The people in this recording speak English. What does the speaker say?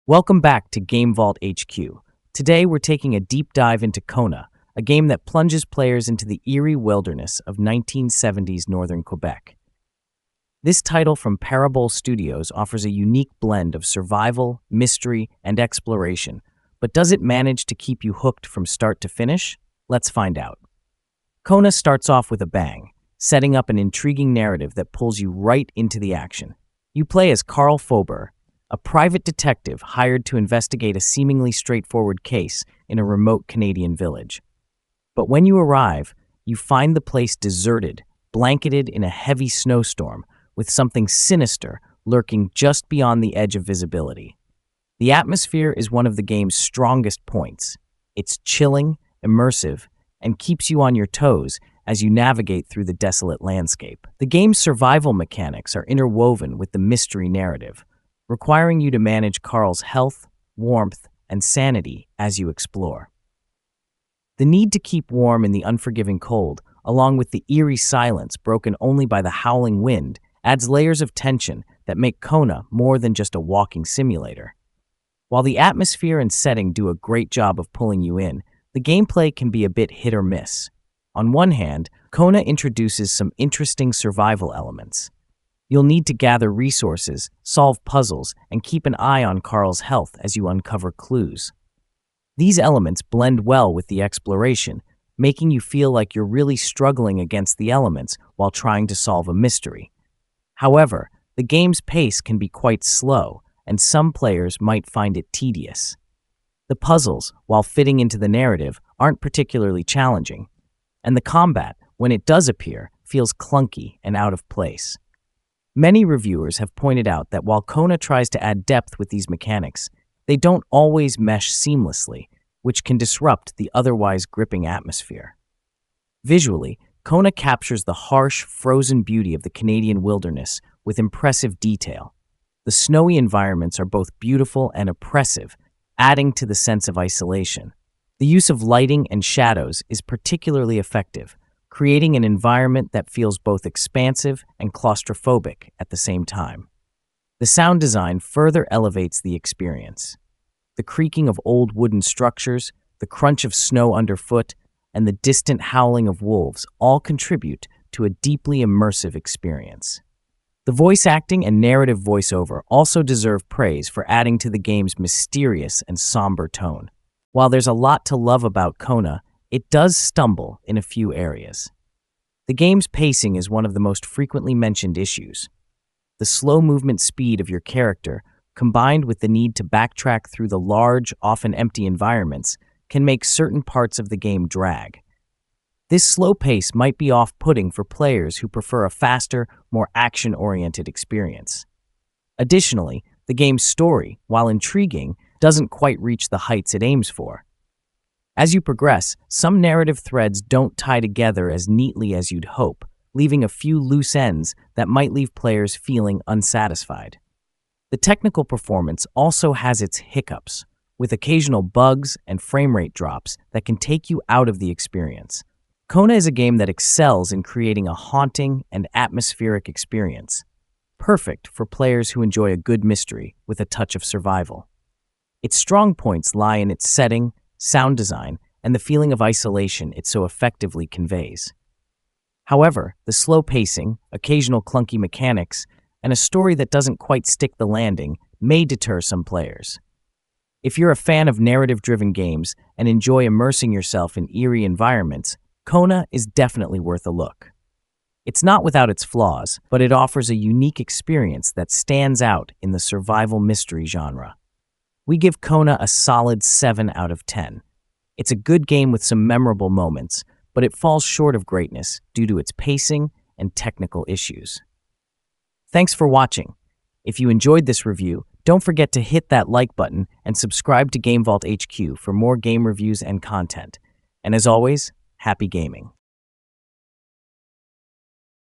Welcome back to GameVault HQ. Today we're taking a deep dive into Kona, a game that plunges players into the eerie wilderness of 1970s Northern Quebec. This title from Parabole Studios offers a unique blend of survival, mystery, and exploration, but does it manage to keep you hooked from start to finish? Let's find out. Kona starts off with a bang, setting up an intriguing narrative that pulls you right into the action. You play as Carl Fauber, a private detective hired to investigate a seemingly straightforward case in a remote Canadian village. But when you arrive, you find the place deserted, blanketed in a heavy snowstorm, with something sinister lurking just beyond the edge of visibility. The atmosphere is one of the game's strongest points. It's chilling, immersive, and keeps you on your toes as you navigate through the desolate landscape. The game's survival mechanics are interwoven with the mystery narrative, requiring you to manage Carl's health, warmth, and sanity as you explore. The need to keep warm in the unforgiving cold, along with the eerie silence broken only by the howling wind, adds layers of tension that make Kona more than just a walking simulator. While the atmosphere and setting do a great job of pulling you in, the gameplay can be a bit hit or miss. On one hand, Kona introduces some interesting survival elements. You'll need to gather resources, solve puzzles, and keep an eye on Carl's health as you uncover clues. These elements blend well with the exploration, making you feel like you're really struggling against the elements while trying to solve a mystery. However, the game's pace can be quite slow, and some players might find it tedious. The puzzles, while fitting into the narrative, aren't particularly challenging, and the combat, when it does appear, feels clunky and out of place. Many reviewers have pointed out that while Kona tries to add depth with these mechanics, they don't always mesh seamlessly, which can disrupt the otherwise gripping atmosphere. Visually, Kona captures the harsh, frozen beauty of the Canadian wilderness with impressive detail. The snowy environments are both beautiful and oppressive, adding to the sense of isolation. The use of lighting and shadows is particularly effective, creating an environment that feels both expansive and claustrophobic at the same time. The sound design further elevates the experience. The creaking of old wooden structures, the crunch of snow underfoot, and the distant howling of wolves all contribute to a deeply immersive experience. The voice acting and narrative voiceover also deserve praise for adding to the game's mysterious and somber tone. While there's a lot to love about Kona, it does stumble in a few areas. The game's pacing is one of the most frequently mentioned issues. The slow movement speed of your character, combined with the need to backtrack through the large, often empty environments, can make certain parts of the game drag. This slow pace might be off-putting for players who prefer a faster, more action-oriented experience. Additionally, the game's story, while intriguing, doesn't quite reach the heights it aims for. As you progress, some narrative threads don't tie together as neatly as you'd hope, leaving a few loose ends that might leave players feeling unsatisfied. The technical performance also has its hiccups, with occasional bugs and frame rate drops that can take you out of the experience. Kona is a game that excels in creating a haunting and atmospheric experience, perfect for players who enjoy a good mystery with a touch of survival. Its strong points lie in its setting, sound design, and the feeling of isolation it so effectively conveys. However, the slow pacing, occasional clunky mechanics, and a story that doesn't quite stick the landing may deter some players. If you're a fan of narrative-driven games and enjoy immersing yourself in eerie environments, Kona is definitely worth a look. It's not without its flaws, but it offers a unique experience that stands out in the survival mystery genre. We give Kona a solid 7 out of 10. It's a good game with some memorable moments, but it falls short of greatness due to its pacing and technical issues. Thanks for watching. If you enjoyed this review, don't forget to hit that like button and subscribe to GameVault HQ for more game reviews and content. And as always, happy gaming.